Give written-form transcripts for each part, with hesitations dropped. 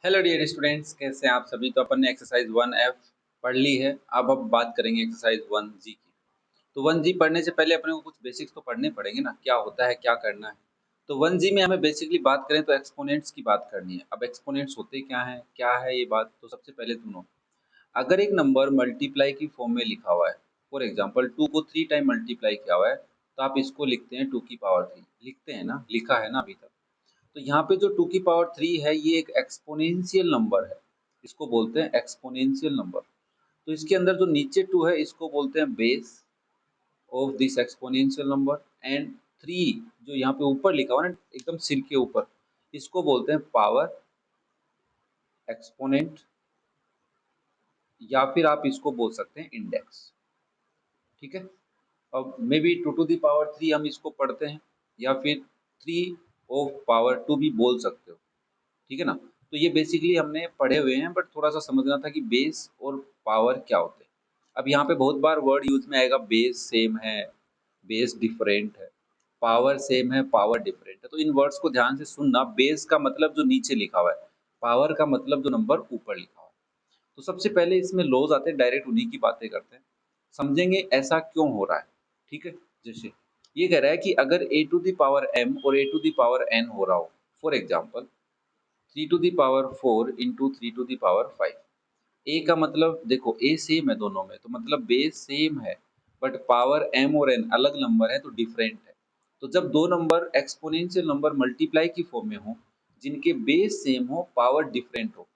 Hello dear students, कैसे हैं आप सभी। तो अपन ने एक्सरसाइज 1F पढ़ ली है। अब बात करेंगे एक्सरसाइज 1G की। तो 1G पढ़ने से पहले अपने को कुछ बेसिक्स तो पढ़ने पड़ेंगे ना, क्या होता है क्या करना है। तो 1G में हमें बेसिकली बात करें तो एक्सपोनेंट्स की बात करनी है। अब एक्सपोनेंट्स होते क्या है ये बात। तो सबसे पहले तुम लो, अगर एक नंबर मल्टीप्लाई की फॉर्म में लिखा हुआ है, फॉर एग्जाम्पल 2 को 3 टाइम मल्टीप्लाई किया हुआ है, तो आप इसको लिखते हैं 2 की पावर 3। लिखते हैं ना, लिखा है ना अभी तक। तो यहाँ पे जो 2 की पावर 3 है, ये एक एक्सपोनेंशियल नंबर है। इसको बोलते हैं एक्सपोनेंशियल नंबर। तो इसके अंदर जो नीचे 2 है, इसको बोलते हैं base of this exponential number. And 3 जो यहाँ पे ऊपर लिखा हुआ है ना, एकदम सिर के ऊपर, इसको बोलते हैं पावर एक्सपोनेंट, या फिर आप इसको बोल सकते हैं इंडेक्स। ठीक है। अब मे बी 2 की पावर 3 हम इसको पढ़ते हैं, या फिर 3 ऑफ पावर 2 भी बोल सकते हो। ठीक है ना। तो ये बेसिकली हमने पढ़े हुए हैं, बट थोड़ा सा समझना था कि बेस और पावर क्या होते हैं। अब यहाँ पे बहुत बार वर्ड यूज में आएगा, बेस सेम है, बेस डिफरेंट है, पावर सेम है, पावर डिफरेंट है। तो इन वर्ड्स को ध्यान से सुनना। बेस का मतलब जो नीचे लिखा हुआ है, पावर का मतलब जो नंबर ऊपर लिखा हुआ है। तो सबसे पहले इसमें लॉज आते हैं, डायरेक्ट उन्हीं की बातें करते हैं, समझेंगे ऐसा क्यों हो रहा है। ठीक है। जैसे ये कह रहा है कि अगर a⁴m और a⁴n हो रहा हो, फॉर एग्जाम्पल 3⁴ इंटू 3⁵। ए का मतलब देखो, ए सेम है दोनों में, तो मतलब बेस सेम है, बट पावर m और n अलग नंबर है, तो डिफरेंट है। तो जब दो नंबर एक्सपोनेंशियल नंबर मल्टीप्लाई की फॉर्म में हो, जिनके बेस सेम हो, पावर डिफरेंट हो,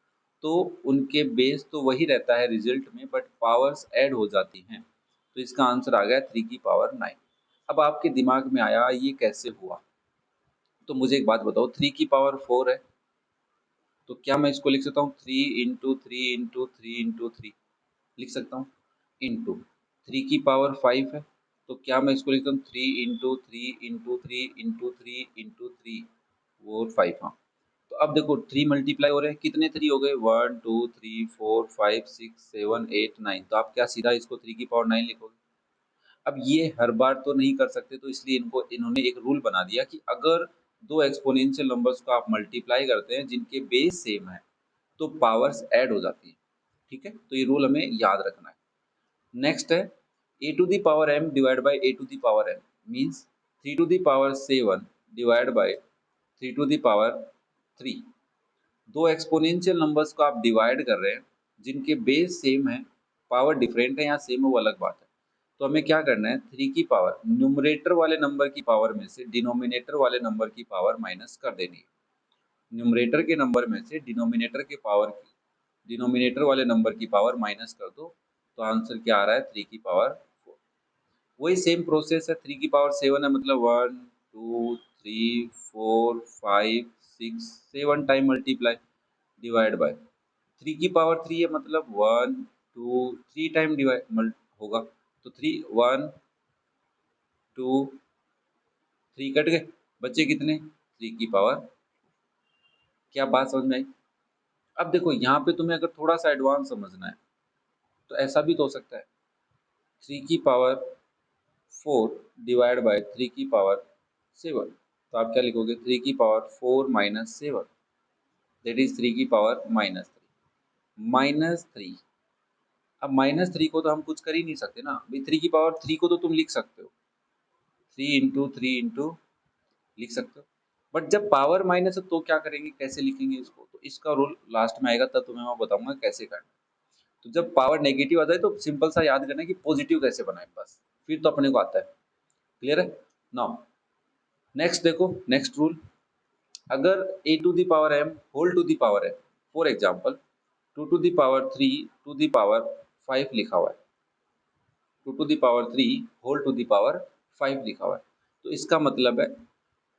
तो उनके बेस तो वही रहता है रिजल्ट में, बट पावर्स ऐड हो जाती हैं। तो इसका आंसर आ गया 3⁹। अब आपके दिमाग में आया ये कैसे हुआ। तो मुझे एक बात बताओ, 3⁴ है, तो क्या मैं इसको लिख सकता हूँ 3 × 3 × 3 × 3 लिख सकता हूँ। इंटू 3⁵ है, तो क्या मैं इसको लिखता हूँ 3 × 3 × 3 × 3 × 3 वो 5। हाँ। तो अब देखो 3 मल्टीप्लाई हो रहे हैं, कितने 3 हो गए, 1 2 3 4 5 6 7 8 9। तो आप क्या सीधा इसको 3⁹ लिखोगे। अब ये हर बार तो नहीं कर सकते, तो इसलिए इन्होंने एक रूल बना दिया कि अगर दो एक्सपोनेंशियल नंबर्स को आप मल्टीप्लाई करते हैं जिनके बेस सेम है, तो पावर्स ऐड हो जाती है। ठीक है। तो ये रूल हमें याद रखना है। नेक्स्ट है a⁴m divide by a⁴n means 3⁷ divide by 3⁵। दो एक्सपोनेंशियल नंबर्स को आप डिवाइड कर रहे हैं जिनके बेस सेम है, पावर डिफरेंट है या सेम है वो अलग बात है। तो हमें क्या करना है, 3 की पावर न्यूमरेटर वाले नंबर की पावर में से डिनोमिनेटर वाले नंबर की पावर माइनस कर देनी है। न्यूमरेटर के नंबर में से डिनोमिनेटर वाले नंबर की पावर माइनस कर दो, तो आंसर क्या आ रहा है 3⁴। वही सेम प्रोसेस है। 3⁷ है, मतलब 1 2 3 4 5 6 7 टाइम मल्टीप्लाई डिवाइड बाय 3⁵ है, मतलब 1 2 3 टाइम डिवाइड होगा। तो 3 1 2 3 कट गए, बच्चे कितने 3⁵। क्या बात समझ में आई। अब देखो यहाँ पे तुम्हें अगर थोड़ा सा एडवांस समझना है, तो ऐसा भी तो हो सकता है 3⁴ डिवाइड बाय 3⁵ तो आप क्या लिखोगे 3⁴ माइनस 7, दैट इज 3⁻³ -3। अब -3 को तो हम कुछ कर ही नहीं सकते ना भाई। 3⁵ को तो तुम लिख सकते हो, 3 × 3 × लिख सकते हो, बट जब पावर माइनस है तो क्या करेंगे, कैसे लिखेंगे इसको। तो इसका रूल लास्ट में आएगा, तब तुम्हें मैं बताऊंगा कैसे करना है। तो जब पावर नेगेटिव आता है तो सिंपल सा याद करना है कि पॉजिटिव कैसे बनाए, बस फिर तो अपने को आता है। क्लियर है। नाउ नेक्स्ट देखो, नेक्स्ट रूल, अगर a⁴m whole to the power है, फॉर एग्जाम्पल 2⁵ 2⁵ लिखा हुआ है, 2⁵ होल टू दी पावर 5 लिखा हुआ है, तो इसका मतलब है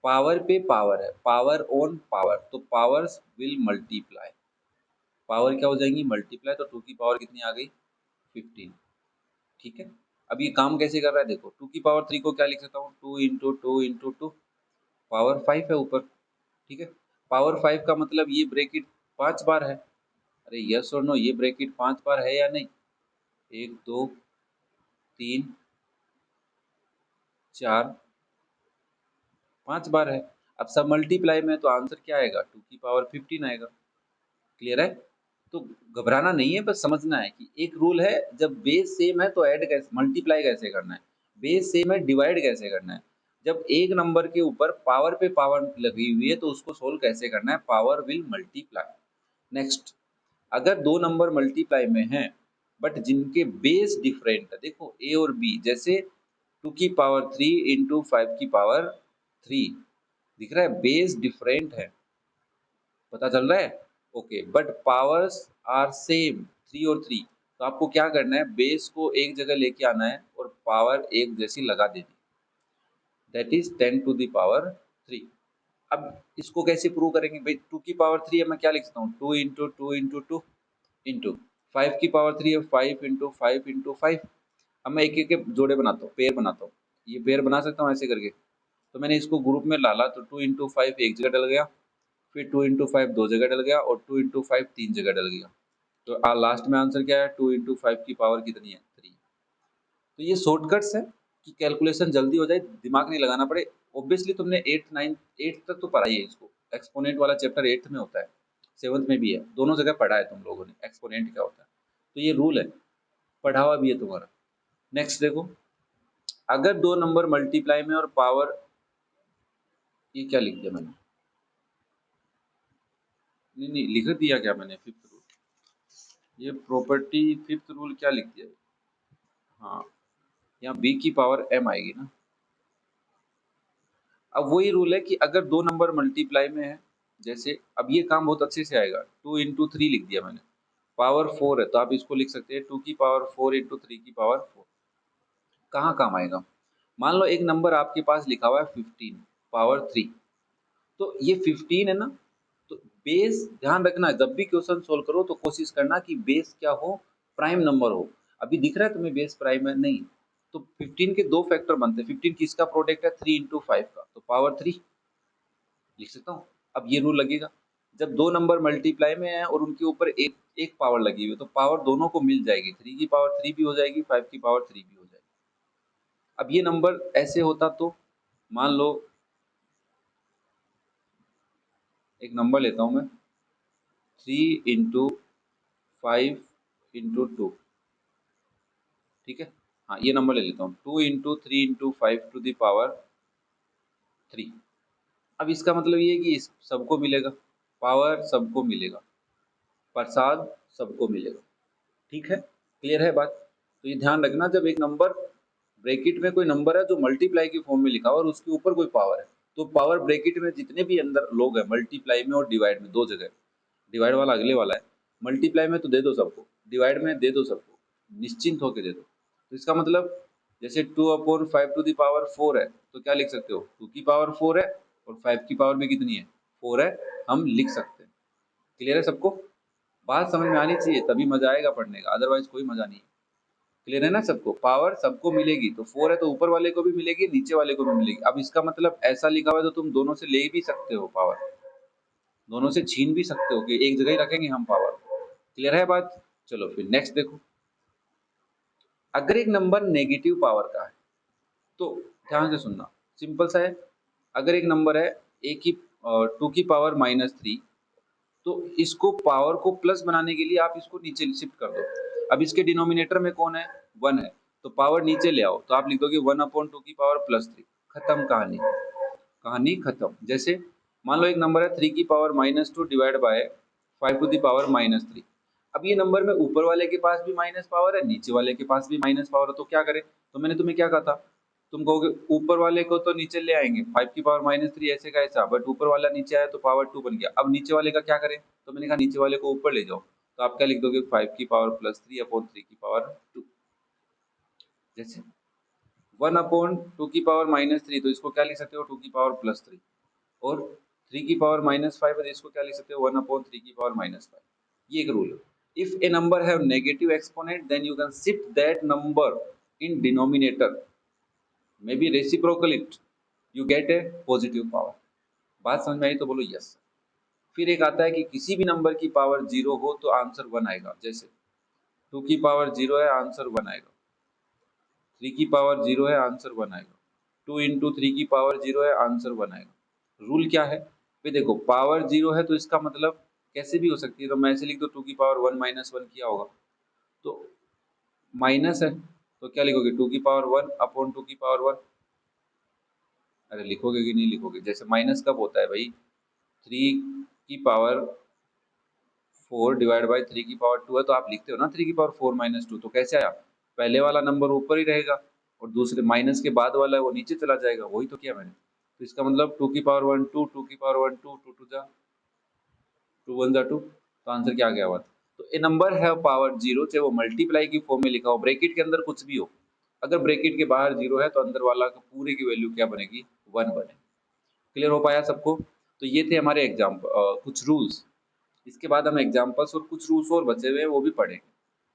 पावर पे पावर है, पावर ऑन पावर, तो पावर्स विल मल्टीप्लाई। पावर क्या हो जाएंगी, मल्टीप्लाई। तो 2 की पावर कितनी आ गई 15। ठीक है। अब ये काम कैसे कर रहा है देखो, 2⁵ को क्या लिख सकता हूँ 2 × 2 × 2 पावर 5 है ऊपर। ठीक है। पावर 5 का मतलब ये ब्रैकेट 5 बार है। अरे यस और नो, ये ब्रैकेट 5 बार है या नहीं, 1 2 3 4 5 बार है। अब सब मल्टीप्लाई में, तो आंसर क्या आएगा 2⁵15 आएगा। क्लियर है? तो घबराना नहीं है, बस समझना है कि एक रूल है, जब बेस सेम है तो ऐड कैसे मल्टीप्लाई कैसे करना है, बेस सेम है डिवाइड कैसे करना है। जब एक नंबर के ऊपर पावर पे पावर लगी हुई है तो उसको सोल्व कैसे करना है, पावर विल मल्टीप्लाई। नेक्स्ट, अगर दो नंबर मल्टीप्लाई में हैं बट जिनके बेस डिफरेंट है, देखो ए और बी, जैसे 2 की पावर 3 इंटू 5 की पावर 3, दिख रहा है बेस डिफरेंट है, पता चल रहा है? Okay, but powers are same 3 और 3, तो आपको क्या करना है, बेस को एक जगह लेके आना है और पावर एक जैसी लगा देनी, that is 10 to the power 3। अब इसको कैसे प्रूव करेंगे भाई, 2 की पावर 3 है, मैं क्या लिख सकता हूँ, 2 इंटू 2 इंटू 2 इंटू 5 की पावर 3 है, 5 इंटू 5 इंटू 5। अब मैं एक एक के जोड़े बनाता हूँ, पेयर बनाता हूँ, ये पेयर बना सकता हूँ ऐसे करके। तो मैंने इसको ग्रुप में डाला तो 2 इंटू 5 एक जगह डल गया, फिर 2 इंटू 5 दो जगह डल गया और 2 इंटू 5 तीन जगह डल गया। तो लास्ट में आंसर क्या है, 2 इंटू 5 की पावर कितनी है, 3। तो ये शॉर्टकट्स है कि कैलकुलेशन जल्दी हो जाए, दिमाग नहीं लगाना पड़े। ऑब्वियसली तुमने 8th 9th 8th तक तो पढ़ा ही है इसको, एक्सपोनेंट वाला चैप्टर 8th में होता है, 7th में भी है, दोनों जगह पढ़ा है तुम लोगों ने एक्सपोनेंट क्या होता है। तो ये रूल है, पढ़ा हुआ भी है तुम्हारा। नेक्स्ट देखो, अगर दो नंबर मल्टीप्लाई में और पावर, ये क्या लिख दिया मैंने, नहीं नहीं लिख दिया क्या मैंने, फिफ्थ रूल, ये प्रॉपर्टी फिफ्थ रूल क्या लिख दिया, हाँ, यहाँ बी की पावर एम आएगी ना। अब वही रूल है कि अगर दो नंबर मल्टीप्लाई में है, जैसे अब ये काम बहुत अच्छे से आएगा, 2 इंटू 3 लिख दिया मैंने, पावर 4 है तो आप इसको लिख सकते हैं 2 की पावर 4 इंटू 3 की पावर 4। कहाँ काम आएगा, मान लो एक नंबर आपके पास लिखा हुआ है 15 पावर 3, तो ये 15 है ना, तो बेस ध्यान रखना, जब भी क्वेश्चन सोल्व करो तो कोशिश करना कि बेस क्या हो, प्राइम नंबर हो। अभी दिख रहा है तुम्हें बेस प्राइम है नहीं, तो 15 के दो फैक्टर बनते हैं, 15 किसका प्रोडक्ट है, 3 इंटू 5 का, तो पावर 3 लिख सकता हूँ। अब ये रूल लगेगा, जब दो नंबर मल्टीप्लाई में है और उनके ऊपर एक एक पावर लगी हुई है तो पावर दोनों को मिल जाएगी, 3 की पावर 3 भी हो जाएगी, 5 की पावर 3 भी हो जाएगी। अब ये नंबर ऐसे होता तो मान लो, एक नंबर लेता हूँ मैं, 3 इंटू 5 इंटू 2, ठीक है, हाँ ये नंबर ले लेता हूँ, 2 into 3 into 5 to the power 3। अब इसका मतलब ये है कि इस सबको मिलेगा, पावर सबको मिलेगा, प्रसाद सबको मिलेगा, ठीक है, क्लियर है बात। तो ये ध्यान रखना, जब एक नंबर ब्रैकेट में कोई नंबर है जो मल्टीप्लाई की फॉर्म में लिखा हुआ और उसके ऊपर कोई पावर है, तो पावर ब्रैकेट में जितने भी अंदर लोग हैं, मल्टीप्लाई में और डिवाइड में, दो जगह, डिवाइड वाला अगले वाला है, मल्टीप्लाई में तो दे दो सबको, डिवाइड में दे दो सबको, निश्चिंत होकर दे दो। तो इसका मतलब जैसे 2/5 टू द पावर 4 है, तो क्या लिख सकते हो, 2 की पावर 4 है और 5 की पावर भी कितनी है, 4 है, हम लिख सकते हैं। क्लियर है सबको, बात समझ में आनी चाहिए तभी मजा आएगा पढ़ने का, अदरवाइज कोई मजा नहीं है। क्लियर है ना सबको, पावर सबको मिलेगी, तो 4 है तो ऊपर वाले को भी मिलेगी, नीचे वाले को भी मिलेगी। अब इसका मतलब ऐसा लिखा हुआ है तो तुम दोनों से ले भी सकते हो पावर, दोनों से छीन भी सकते हो कि एक जगह ही रखेंगे हम पावर। क्लियर है बात। चलो फिर नेक्स्ट देखो, अगर एक नंबर नेगेटिव पावर का है तो ध्यान से सुनना, सिंपल सा है, अगर एक नंबर है ए की 2 की पावर -3, तो इसको पावर को प्लस बनाने के लिए आप इसको नीचे शिफ्ट कर दो। अब इसके डिनोमिनेटर में कौन है, 1 है, तो पावर नीचे ले आओ, तो आप लिख दोगे 1/2 की पावर +3, खत्म कहानी, कहानी खत्म। जैसे मान लो एक नंबर है 3 की power -2 divide by 5 to the power -3। अब ये नंबर में ऊपर वाले के पास भी माइनस पावर है, नीचे वाले के पास भी माइनस पावर है, तो क्या करें, तो मैंने तुम्हें क्या कहा था, तुम कहोगे ऊपर वाले को तो नीचे ले आएंगे, 5 की पावर -3 ऐसे का ऐसा, बट ऊपर वाला नीचे आया तो पावर 2 बन गया। अब नीचे वाले का क्या करें, तो मैंने कहा नीचे वाले को ऊपर ले जाओ, तो आप क्या लिख दोगे, 5 की पावर +3/3 की पावर 2। जैसे 1/2 की पावर -3, तो इसको क्या लिख सकते हो, 2 की पावर +3, और 3 की पावर -5 है, इसको क्या लिख सकते हो, 1/3 की पावर -5। ये एक रूल है, if a number have negative exponent then you can shift that number in denominator, may be reciprocal it, you get a positive power. बात समझ में आई तो बोलो यस। फिर एक आता है कि किसी भी नंबर की पावर 0 हो तो आंसर 1 आएगा, जैसे 2 की पावर 0 है, आंसर 1 आएगा, 3 की पावर 0 है, आंसर 1 आएगा, 2 इंटू 3 की पावर 0 है, आंसर 1 आएगा। रूल क्या है, भाई देखो पावर 0 है तो इसका मतलब कैसे भी हो सकती है, तो मैं ऐसे लिख दो 2 की पावर 1 माइनस 1 किया होगा, तो माइनस है तो क्या लिखोगे 2 की पावर 1 अपॉन 2 की पावर 1। अरे लिखोगे कि नहीं लिखोगे? जैसे माइनस कब होता है भाई, 3 की पावर 4 डिवाइड बाई 3 की पावर 2 है, तो आप लिखते हो ना 3 की पावर 4 माइनस 2, तो कैसे आया, पहले वाला नंबर ऊपर ही रहेगा और दूसरे माइनस के बाद वाला है वो नीचे चला जाएगा, वही तो किया मैंने। तो इसका मतलब 2 की पावर 1 2, 2 की पावर 1 2, 2 2 जा 2 1 जा 2, तो आंसर क्या आ गया हुआ। तो ए नंबर है पावर जीरो, चाहे वो मल्टीप्लाई की फॉर्म में लिखा हो, ब्रैकेट के अंदर कुछ भी हो, अगर ब्रैकेट के बाहर जीरो है तो अंदर वाला का पूरे की वैल्यू क्या बनेगी, 1 बने। क्लियर हो पाया सबको? तो ये थे हमारे एग्जाम्पल, कुछ रूल्स। इसके बाद हम एग्जाम्पल्स और कुछ रूल्स और बचे हुए हैं वो भी पढ़ेंगे।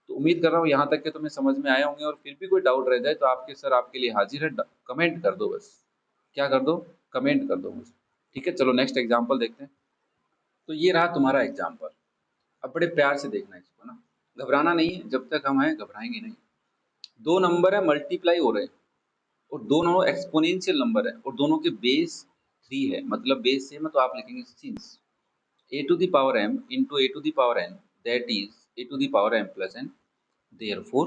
तो उम्मीद कर रहा हूँ यहाँ तक के तुम्हें समझ में आए होंगे, और फिर भी कोई डाउट रह जाए तो आपके सर आपके लिए हाजिर है, कमेंट कर दो बस। क्या कर दो? कमेंट कर दो मुझे। ठीक है, चलो नेक्स्ट एग्जाम्पल देखते हैं। तो ये रहा तुम्हारा एग्जाम्पल। अब बड़े प्यार से देखना है इसको ना, घबराना नहीं है, जब तक हम हैं घबराएंगे नहीं। दो नंबर है मल्टीप्लाई हो रहे हैं और दोनों एक्सपोनेंशियल नंबर है और दोनों के बेस 3 है, मतलब बेस सेम है, तो आप लिखेंगे since a to the power m into a to the power n, that is a to the power m plus n, therefore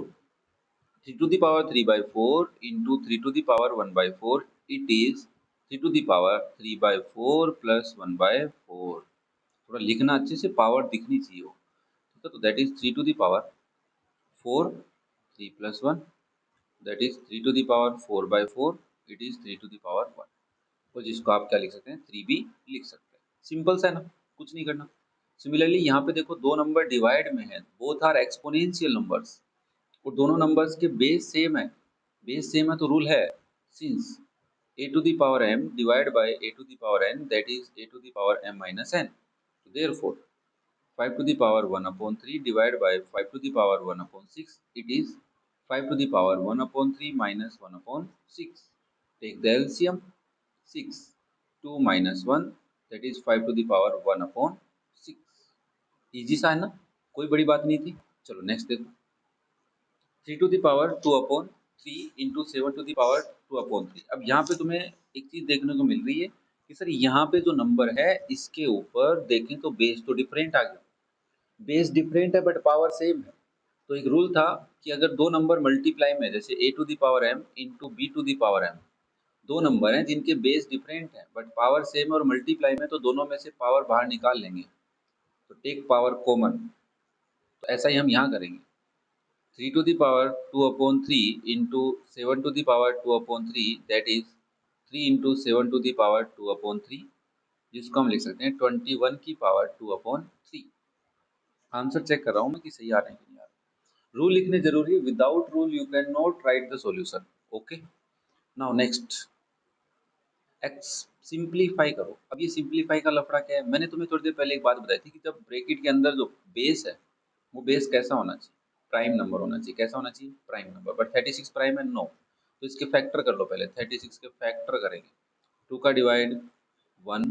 3 to the power 3 by 4 into 3 to the power 1 by 4, it is 3 to the power 3 by 4 plus 1 by 4। थोड़ा लिखना अच्छे से, power दिखनी चाहिए वो, ठीक है। तो that is 3 to the power 4 3 plus 1, that is 3 to the power 4 by 4, it is 3 to the power 1। तो जिसको आप क्या लिख सकते हैं, 3 भी लिख सकते हैं। सिंपल सा है ना, कुछ नहीं करना। सिमिलरली यहाँ पे देखो दो नंबर डिवाइड में है, बोथ आर एक्सपोनेंशियल नंबर्स और दोनों नंबर्स के बेस सेम है। बेस सेम है तो रूल है since a to the power m divided by a to the power n, that is a to the power m minus n, so therefore 5 to the power 1 upon 3 divided by 5 to the power 1 upon 6, it is 5 to the power 1 upon 3 minus 1 upon 6। Take the LCM, 6 2 minus 1, that is 5 to the power 1 upon 6। Easy सा है ना, कोई बड़ी बात नहीं थी। चलो next देखो, 3 to the power 2 upon 3 into 7 to the power 2 upon 3। अब यहाँ पे तुम्हें एक चीज देखने को मिल रही है कि सर यहाँ पे जो नंबर है इसके ऊपर देखें तो बेस तो डिफरेंट आ गया, बेस डिफरेंट है बट पावर सेम है। तो एक रूल था कि अगर दो नंबर मल्टीप्लाई में, जैसे a to the power m into b to the power m, दो नंबर हैं जिनके बेस डिफरेंट है बट पावर सेम है और मल्टीप्लाई में, तो दोनों में से पावर बाहर निकाल लेंगे, तो टेक पावर कॉमन। तो ऐसा ही हम यहाँ करेंगे, 3 to the power 2 upon 3 into 7 to the power 2 upon 3, that is 3 into 7 to the power 2 upon 3, जिसको हम लिख सकते हैं 21 की पावर 2 upon 3। आंसर चेक कर रहा हूँ मैं कि सही आ रहे हैं कि नहीं आ रहे। रूल लिखने जरूरी है, without rule you can not right the solution. Okay, now next x simplify करो। अब ये सिंप्लीफाई का लफड़ा क्या है, मैंने तुम्हें थोड़ी देर पहले एक बात बताई थी कि जब ब्रैकेट के अंदर जो बेस है वो बेस कैसा होना चाहिए, प्राइम नंबर होना चाहिए। कैसा होना चाहिए, प्राइम नंबर। बट 36 प्राइम है, नो। तो इसके फैक्टर कर लो पहले, 36 के फैक्टर करेंगे। 2 का डिवाइड 1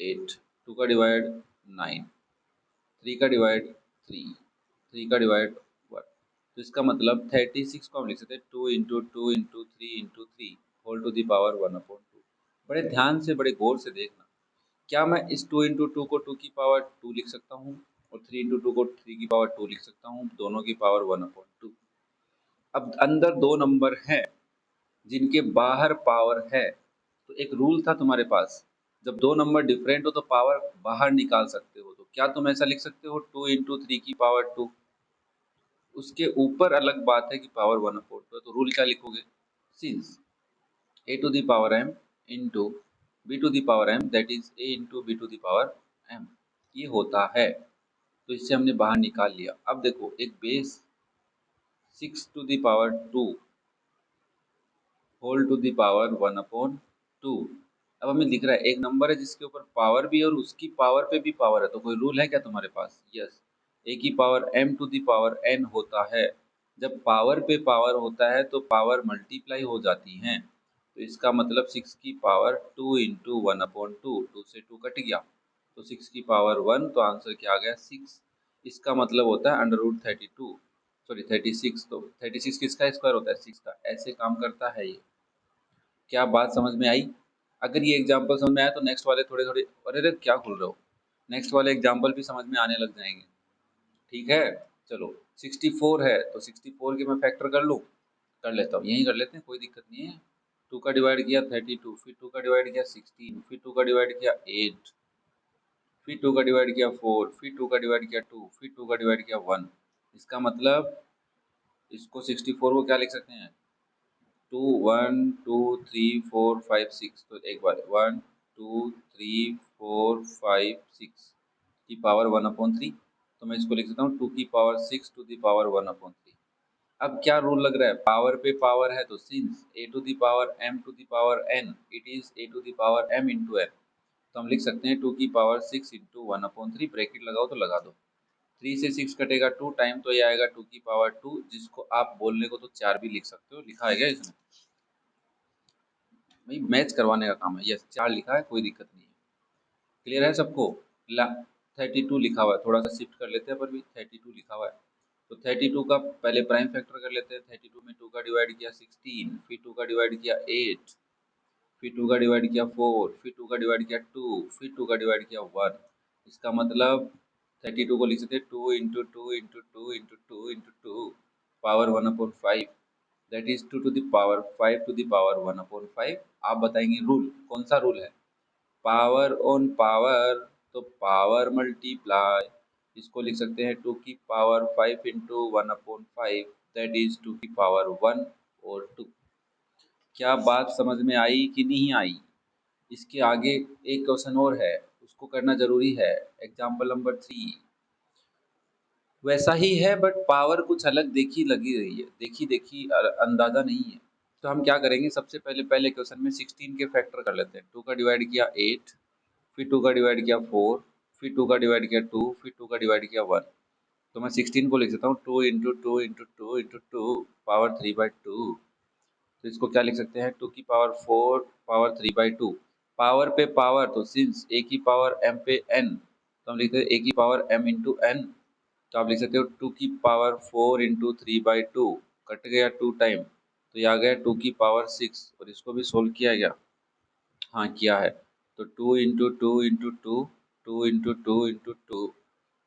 8, 2 का डिवाइड 9, 3 का डिवाइड 3, 3 का डिवाइड 1। तो इसका मतलब 36 को हम लिख सकते हैं 2 into 2 into 3 into 3 whole to the power 1/2। बड़े ध्यान से बड़े गौर से देखना, क्या मैं इस 2 इंटू 2 को 2 की पावर 2 लिख सकता हूँ और 3 इंटू 2 को 3 की पावर 2 लिख सकता हूँ, दोनों की पावर 1/2। अब अंदर दो नंबर हैं जिनके बाहर पावर है, तो एक रूल था तुम्हारे पास, जब दो नंबर डिफरेंट हो तो पावर बाहर निकाल सकते हो। तो क्या तुम ऐसा लिख सकते हो 2 इंटू 3 की पावर 2, उसके ऊपर अलग बात है कि पावर 1/2 है, तो रूल क्या लिखोगे, since a to the power m into b to the power m, that is a into b to the power m, ये होता है। तो इससे हमने बाहर निकाल लिया। अब देखो एक base 6 to the power 2 whole to the power 1/2। अब हमें दिख रहा है एक नंबर है जिसके ऊपर पावर भी है और उसकी पावर पे भी पावर है, तो कोई रूल है क्या तुम्हारे पास, यस। ए की power m to the power n होता है। जब पावर पे पावर होता है तो पावर मल्टीप्लाई हो जाती हैं, तो इसका मतलब 6 की पावर 2 इंटू 1/2, 2 से 2 कट गया तो 6 की पावर 1, तो आंसर क्या आ गया 6। इसका मतलब होता है √32, सॉरी 36। तो 36 किसका स्क्वायर होता है, 6 का। ऐसे काम करता है ये। क्या बात समझ में आई? अगर ये एग्जांपल समझ में आया तो नेक्स्ट वाले थोड़े थोड़े, अरे रे क्या खुल रहे हो, नेक्स्ट वाले एग्जाम्पल भी समझ में आने लग जाएंगे। ठीक है, चलो 64 है तो 64 के मैं फैक्टर कर लूँ, कर लेता हूँ, यहीं कर लेते हैं, कोई दिक्कत नहीं है। 2 का डिवाइड किया 32, फिर 2 का डिवाइड किया 16, फिर 2 का डिवाइड किया 8, फिर 2 का डिवाइड किया 4, फिर 2 का डिवाइड किया 2, फिर 2 का डिवाइड किया 1। इसका मतलब इसको 64 को क्या लिख सकते हैं, 2 1 2 3 4 5 6, तो एक बार 1 2 3 4 5 6 की पावर 1/3, तो मैं इसको लिख सकता हूँ 2 की पावर 6 टू दी पावर 1/3। अब क्या रूल लग रहा है, पावर पे पावर है तो since a to the power m to the power n it is a to the power m into n, तो हम लिख सकते हैं 2 की पावर 6 इंटू 1/3, ब्रैकेट लगाओ तो लगा दो, 3 से 6 कटेगा 2 टाइम, तो ये आएगा 2 की पावर 2, जिसको आप बोलने को तो 4 भी लिख सकते हो, लिखा है क्या इसमें, भाई मैच करवाने का काम है, यस 4 लिखा है, कोई दिक्कत नहीं है। क्लियर है सबको, ला 32 लिखा हुआ है, थोड़ा सा शिफ्ट कर लेते हैं, पर भी 32 लिखा हुआ है, तो 32 का पहले प्राइम फैक्टर कर लेते हैं। 32 में 2 का डिवाइड किया 16, फिर 2 का डिवाइड किया 8, फिर 2 का डिवाइड किया 4, फिर 2 का डिवाइड किया 2, फिर 2 का डिवाइड किया 1। इसका मतलब 32 को लिख सकते हैं 2 into 2 into 2 into 2 into 2 power 1/5, that is 2 to the power 5 to the power 1/5। आप बताएंगे रूल कौन सा रूल है, पावर ऑन पावर तो पावर मल्टीप्लाई, इसको लिख सकते हैं 2 की पावर 5 इंटू 1/5, दैट इज 2 की पावर 1 और 2। क्या बात समझ में आई कि नहीं आई? इसके आगे एक क्वेश्चन और है, उसको करना जरूरी है, एग्जाम्पल नंबर 3 वैसा ही है बट पावर कुछ अलग देखी लगी रही है, देखी देखी अंदाजा नहीं है। तो हम क्या करेंगे, सबसे पहले पहले क्वेश्चन में 16 के फैक्टर कर लेते हैं। 2 का डिवाइड किया 8, फिर 2 का डिवाइड किया 4, फिर 2 का डिवाइड किया 2, फिर 2 का डिवाइड किया 1, तो मैं 16 को लिख सकता हूँ 2 इंटू 2 इंटू 2 इंटू 2 पावर 3/2। तो इसको क्या लिख सकते हैं, 2 की पावर 4 पावर 3/2, पावर पे पावर तो सिंस a की पावर m पे n, तो हम लिखते हैं a की पावर m इंटू n, तो आप लिख सकते हो 2 की पावर 4 इंटू 3/2, कट गया 2 टाइम, तो ये आ गया 2 की पावर 6, और इसको भी सोल्व किया गया, हाँ किया है, तो 2 इंटू 2 इंटू 2 2 इंटू 2 इंटू 2,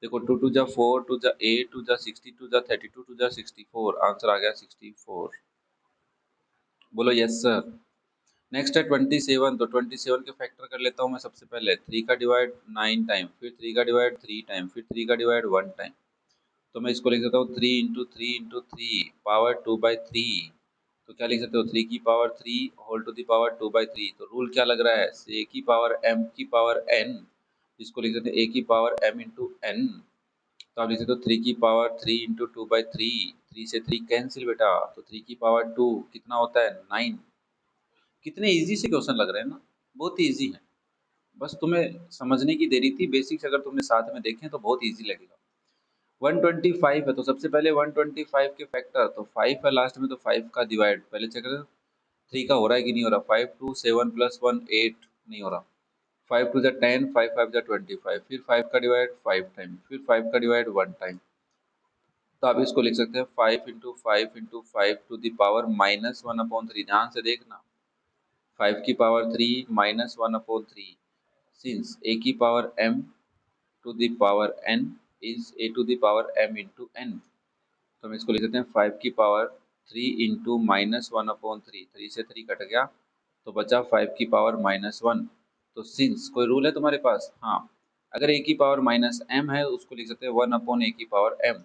देखो 2 टू जा 4 टू जा 8 टू जा 60 टू जा 32 टू जा 64, आंसर आ गया 64। बोलो यस सर। नेक्स्ट है 27, तो 27 के फैक्टर कर लेता हूँ मैं सबसे पहले। 3 का डिवाइड 9 टाइम, फिर 3 का डिवाइड 3 टाइम, फिर 3 का डिवाइड 1 टाइम, तो मैं इसको लिख सकता हूँ 3 इंटू 3 इंटू 3 पावर 2/3, तो क्या लिख सकते हो 3 की power 3 whole to the power 2/3, तो रूल क्या लग रहा है, ए की पावर m की पावर n, इसको लिख सकते हैं a की पावर m इंटू n, तो आप लिख सकते हो 3 की पावर 3 इंटू 2/3, 3 से 3 कैंसिल बेटा, तो 3 की पावर 2 कितना होता है 9। कितने इजी से क्वेश्चन लग रहे हैं ना, बहुत ही इजी है, बस तुम्हें समझने की देरी थी, बेसिक्स अगर तुमने साथ में देखें तो बहुत इजी लगेगा। 125 है तो सबसे पहले 125 के फैक्टर, तो 5 है लास्ट में, तो 5 का डिवाइड पहले चेक करें 3 का हो रहा है कि नहीं हो रहा, 5 2 7 प्लस 1 8 नहीं हो रहा, 5 टू जा 10 5 5 जा 25, फिर 5 का डिवाइड 5 टाइम, फिर 5 का डिवाइड 1 टाइम, तो आप इसको लिख सकते हैं 5 into 5 into 5 to the power -1/3, ध्यान से देखना 5 की पावर 3 -1/3, सिंस a की power m to the power n is a to the power m into n, तो हम इसको लिख सकते हैं 5 की पावर 3 इंटू -1/3, 3 से 3 कट गया, तो बचा 5 की पावर -1, तो सिंस कोई रूल है तुम्हारे पास, हाँ अगर a की पावर -m है उसको लिख सकते हैं 1/a की पावर m,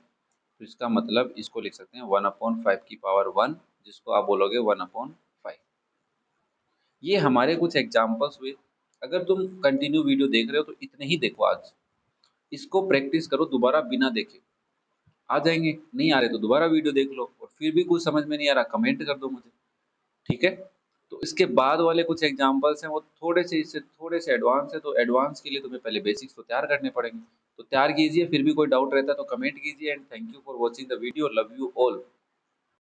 तो इसका मतलब इसको लिख सकते हैं 1/5 की पावर 1, जिसको आप बोलोगे 1/5। ये हमारे कुछ एग्जाम्पल्स हुए, अगर तुम कंटिन्यू वीडियो देख रहे हो तो इतने ही देखो आज, इसको प्रैक्टिस करो दोबारा बिना देखे, आ जाएंगे, नहीं आ रहे तो दोबारा वीडियो देख लो, और फिर भी कुछ समझ में नहीं आ रहा कमेंट कर दो मुझे, ठीक है। तो इसके बाद वाले कुछ एग्जांपल्स हैं वो थोड़े से इससे थोड़े से एडवांस है, तो एडवांस के लिए तुम्हें पहले बेसिक्स तो तैयार करने पड़ेंगे, तो तैयार कीजिए, फिर भी कोई डाउट रहता है तो कमेंट कीजिए, and thank you for watching the video, love you all.